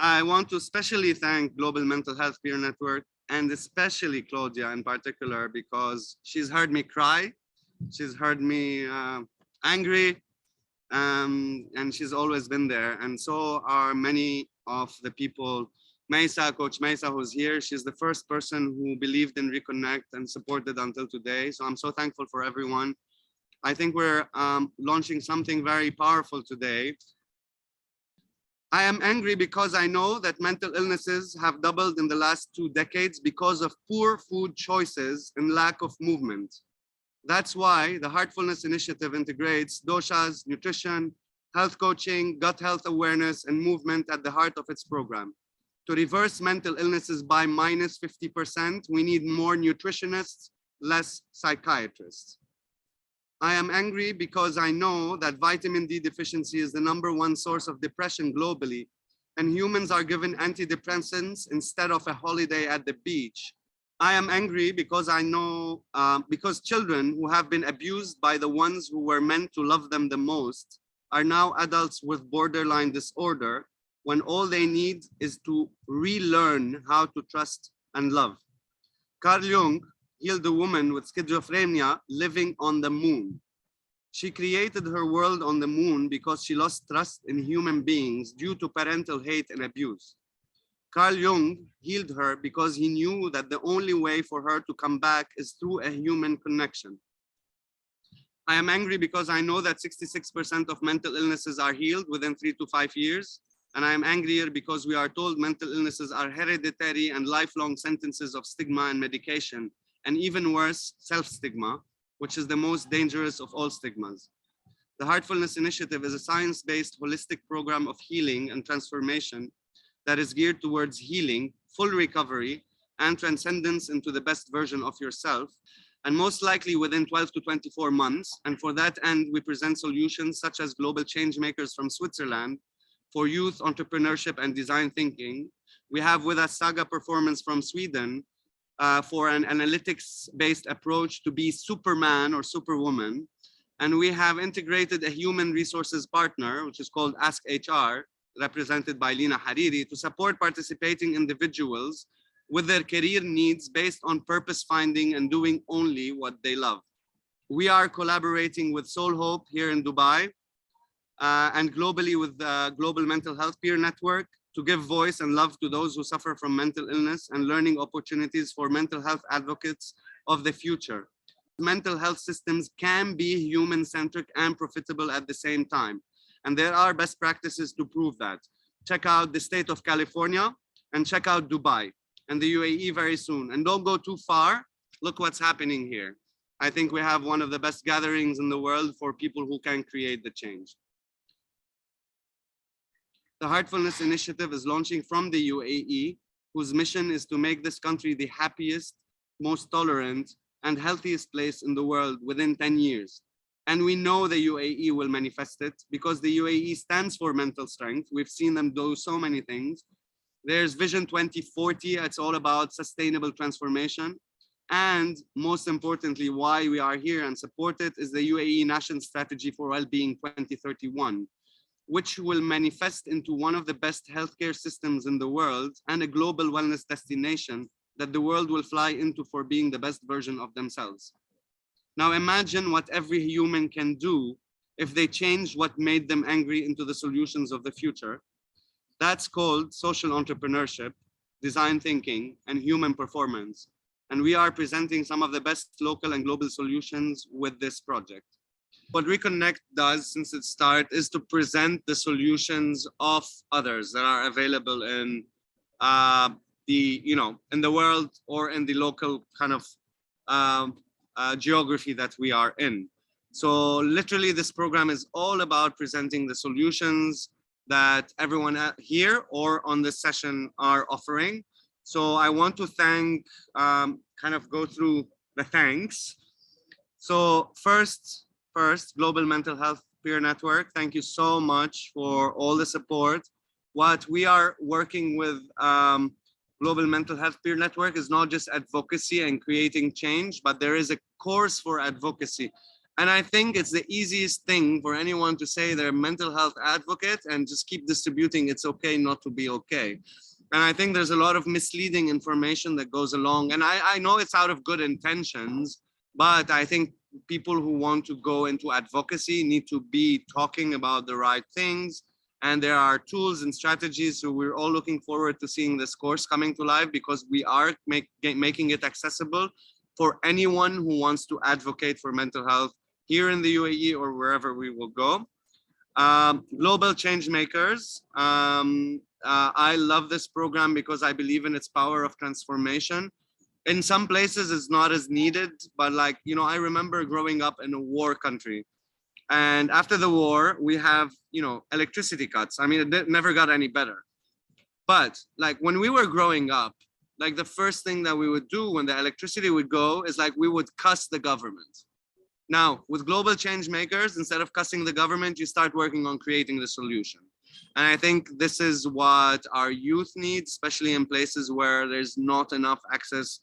I want to especially thank Global Mental Health Peer Network, and especially Claudia in particular, because she's heard me cry, she's heard me angry, and she's always been there. And so are many of the people. Maisa, Coach Maisa, who's here, she's the first person who believed in Reconnect and supported until today. So I'm so thankful for everyone. I think we're launching something very powerful today. I am angry because I know that mental illnesses have doubled in the last 2 decades because of poor food choices and lack of movement. That's why the Heartfulness Initiative integrates doshas, nutrition, health coaching, gut health awareness, and movement at the heart of its program. To reverse mental illnesses by minus 50%, we need more nutritionists, less psychiatrists. I am angry because I know that vitamin D deficiency is the #1 source of depression globally, and humans are given antidepressants instead of a holiday at the beach. I am angry because I know, because children who have been abused by the ones who were meant to love them the most are now adults with borderline disorder, when all they need is to relearn how to trust and love. Carl Jung healed a woman with schizophrenia living on the moon. She created her world on the moon because she lost trust in human beings due to parental hate and abuse. Carl Jung healed her because he knew that the only way for her to come back is through a human connection. I am angry because I know that 66% of mental illnesses are healed within 3 to 5 years. And I am angrier because we are told mental illnesses are hereditary and lifelong sentences of stigma and medication, and even worse, self-stigma, which is the most dangerous of all stigmas. The Heartfulness Initiative is a science-based holistic program of healing and transformation that is geared towards healing, full recovery, and transcendence into the best version of yourself, and most likely within 12 to 24 months. And for that end, we present solutions such as global change makers from Switzerland for youth entrepreneurship and design thinking. We have with us Saga Performance from Sweden for an analytics-based approach to be Superman or Superwoman. And we have integrated a human resources partner, which is called Ask HR, represented by Lina Hariri, to support participating individuals with their career needs based on purpose finding and doing only what they love. We are collaborating with Soul Hope here in Dubai and globally with the Global Mental Health Peer Network to give voice and love to those who suffer from mental illness and learning opportunities for mental health advocates of the future. Mental health systems can be human-centric and profitable at the same time. And there are best practices to prove that. Check out the state of California and check out Dubai and the UAE very soon. And don't go too far. Look what's happening here. I think we have one of the best gatherings in the world for people who can create the change. The Heartfulness Initiative is launching from the UAE, whose mission is to make this country the happiest, most tolerant, and healthiest place in the world within 10 years. And we know the UAE will manifest it because the UAE stands for mental strength. We've seen them do so many things. There's Vision 2040. It's all about sustainable transformation. And most importantly, why we are here and support it is the UAE National Strategy for Wellbeing 2031, which will manifest into one of the best healthcare systems in the world and a global wellness destination that the world will fly into for being the best version of themselves. Now imagine what every human can do if they change what made them angry into the solutions of the future. That's called social entrepreneurship, design thinking, and human performance. And we are presenting some of the best local and global solutions with this project. What Reconnect does since its start is to present the solutions of others that are available in in the world or in the local kind of geography that we are in. So literally this program is all about presenting the solutions that everyone here or on this session are offering. So I want to thank, kind of go through the thanks. So first, Global Mental Health Peer Network, thank you so much for all the support. What we are working with Global Mental Health Peer Network is not just advocacy and creating change, but there is a course for advocacy. And I think it's the easiest thing for anyone to say they're a mental health advocate and just keep distributing it's okay not to be okay. And I think there's a lot of misleading information that goes along. And I know it's out of good intentions, but I think people who want to go into advocacy need to be talking about the right things. And there are tools and strategies. So we're all looking forward to seeing this course coming to life, because we are making it accessible for anyone who wants to advocate for mental health here in the UAE or wherever we will go. Global change makers. I love this program because I believe in its power of transformation. In some places it's not as needed, but like, you know, I remember growing up in a war country, and after the war we have, you know, electricity cuts. I mean, it never got any better. But like when we were growing up, like the first thing that we would do when the electricity would go is like we would cuss the government. Now, with global change makers, instead of cussing the government, you start working on creating the solution. And I think this is what our youth needs, especially in places where there's not enough access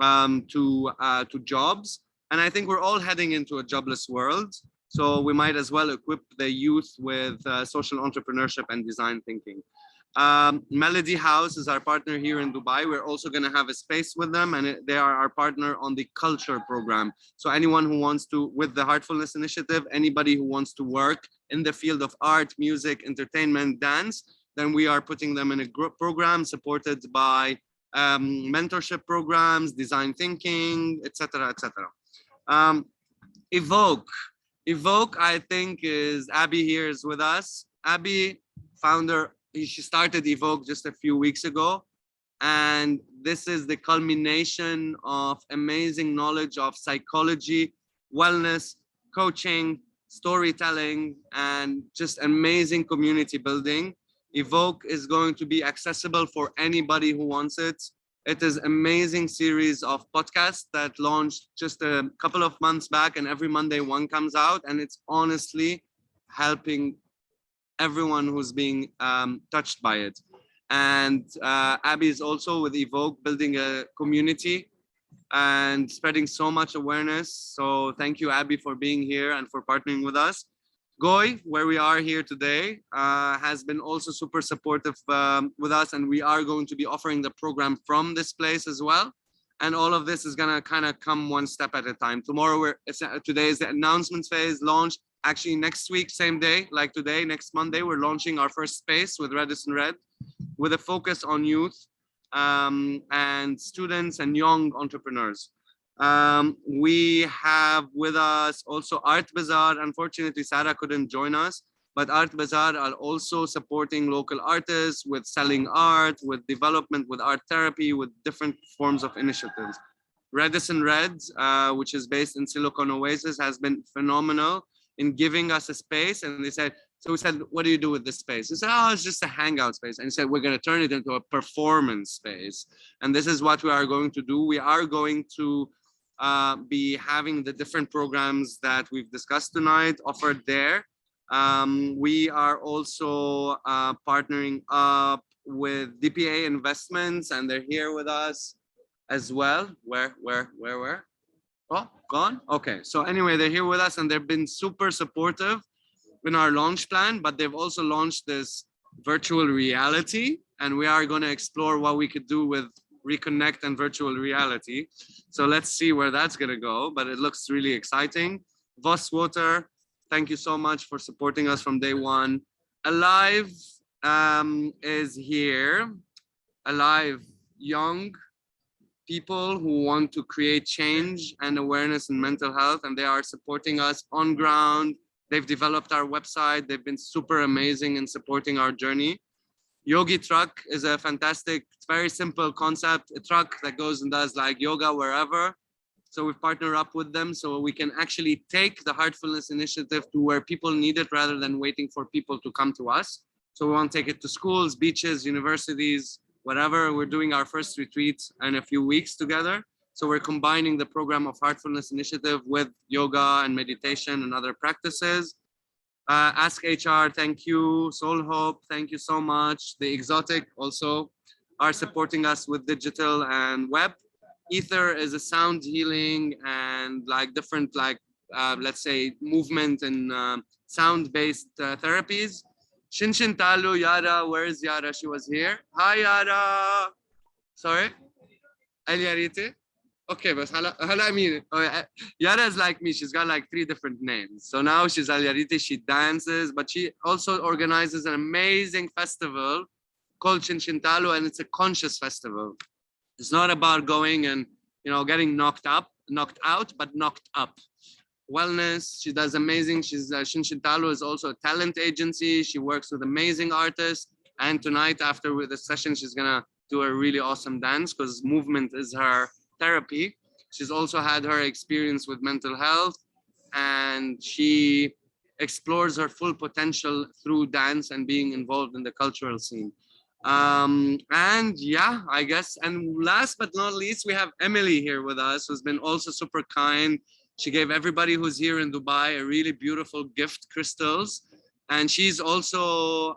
to jobs. And I think we're all heading into a jobless world. So we might as well equip the youth with social entrepreneurship and design thinking. Melody House is our partner here in Dubai. We're also going to have a space with them, and they are our partner on the culture program. So anyone who wants to, with the Heartfulness initiative, anybody who wants to work in the field of art, music, entertainment, dance, then we are putting them in a group program supported by mentorship programs, design thinking, etc., etc. Evoke. Evoke, I think, is Abby here is with us. Abby, founder. She started Evoke just a few weeks ago, and this is the culmination of amazing knowledge of psychology, wellness, coaching, storytelling, and just amazing community building. Evoke is going to be accessible for anybody who wants it. It is amazing series of podcasts that launched just a couple of months back, and every Monday one comes out, and it's honestly helping everyone who's being touched by it. And Abby is also with Evoke building a community and spreading so much awareness. So thank you, Abby, for being here and for partnering with us. Goy, where we are here today, has been also super supportive with us, and we are going to be offering the program from this place as well. And all of this is gonna kind of come one step at a time. Today is the announcements phase, launch. Actually, next week, same day, like today, next Monday, we're launching our first space with Radisson Red, with a focus on youth and students and young entrepreneurs. We have with us also Art Bazaar. Unfortunately, Sarah couldn't join us, but Art Bazaar are also supporting local artists with selling art, with development, with art therapy, with different forms of initiatives. Radisson Red, which is based in Silicon Oasis, has been phenomenal in giving us a space. And they said, so we said, what do you do with this space? He said, oh, it's just a hangout space. And he said, we're going to turn it into a performance space. And this is what we are going to do. We are going to be having the different programs that we've discussed tonight offered there. We are also partnering up with DPA Investments, and they're here with us as well. Where? Oh, gone? Okay. So anyway, they're here with us, and they've been super supportive in our launch plan, but they've also launched this virtual reality, and we are going to explore what we could do with Reconnect and virtual reality. So let's see where that's going to go, but it looks really exciting. Voss Water, thank you so much for supporting us from day one. Alive is here. Alive, young people who want to create change and awareness in mental health, and they are supporting us on ground. They've developed our website. They've been super amazing in supporting our journey. Yogi Truck is a fantastic, very simple concept, a truck that goes and does like yoga wherever. So we've partnered up with them so we can actually take the Heartfulness initiative to where people need it rather than waiting for people to come to us. So we want to take it to schools, beaches, universities, whatever. We're doing our first retreat in a few weeks together. So we're combining the program of Heartfulness initiative with yoga and meditation and other practices. Ask HR, thank you. Soul Hope, thank you so much. The Exotic also are supporting us with digital and web. Ether is a sound healing and like different like let's say, movement and sound-based therapies. Shinshin Talu, Yara, where is Yara? She was here. Hi, Yara. Sorry. El Yarite. Okay, but I mean, Yara is like me. She's got like 3 different names. So now she's Al Yarite. She dances, but she also organizes an amazing festival called Chinchintalo, and it's a conscious festival. It's not about going and getting knocked out, but knocked up. Wellness. She does amazing. She's Chinchintalo is also a talent agency. She works with amazing artists. And tonight, after the session, she's gonna do a really awesome dance because movement is her therapy. She's also had her experience with mental health, and she explores her full potential through dance and being involved in the cultural scene. And yeah, I guess, and last but not least, we have Emily here with us, who's been also super kind. She gave everybody who's here in Dubai a really beautiful gift, crystals. And she's also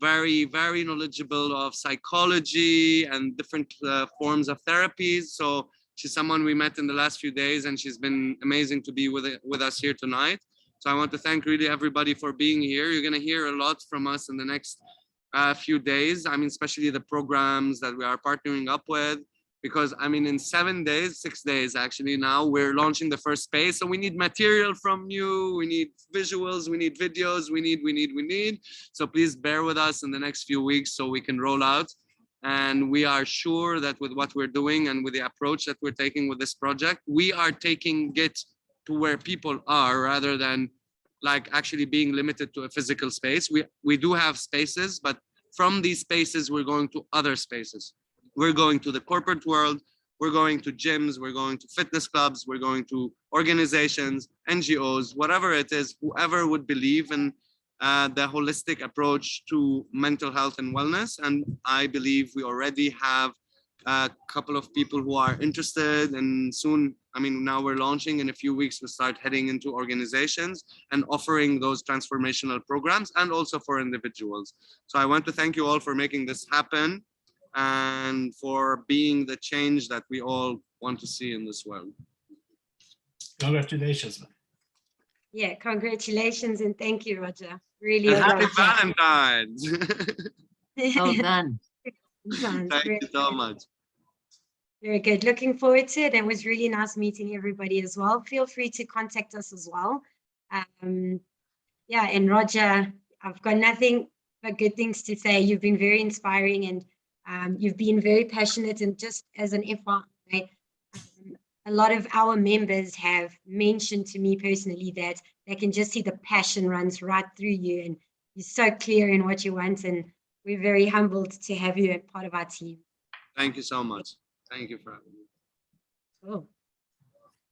very, very knowledgeable of psychology and different forms of therapies. So she's someone we met in the last few days, and she's been amazing to be with us here tonight. So I want to thank really everybody for being here. You're going to hear a lot from us in the next few days. I mean, especially the programs that we are partnering up with, because I mean, in 6 days actually, now we're launching the first space. So we need material from you. We need visuals, we need videos, we need. So please bear with us in the next few weeks so we can roll out. And we are sure that with what we're doing and with the approach that we're taking with this project, we are taking it to where people are rather than like actually being limited to a physical space. We do have spaces, but from these spaces, we're going to other spaces. We're going to the corporate world, we're going to gyms, we're going to fitness clubs, we're going to organizations, NGOs, whatever it is, whoever would believe in the holistic approach to mental health and wellness. And I believe we already have a couple of people who are interested, and soon, I mean, now we're launching. In a few weeks, we'll start heading into organizations and offering those transformational programs, and also for individuals. So I want to thank you all for making this happen and for being the change that we all want to see in this world. Congratulations, man. Yeah, congratulations and thank you, Roger. Really And well happy done. Valentine's. Well done. Sounds Thank great. you so much. Very good. Looking forward to it. And it was really nice meeting everybody as well. Feel free to contact us as well. Yeah, and Roger, I've got nothing but good things to say. You've been very inspiring, and you've been very passionate. And just as an FYI, a lot of our members have mentioned to me personally that they can just see the passion runs right through you, and you're so clear in what you want. And we're very humbled to have you as part of our team. Thank you so much. Thank you for having me. Cool.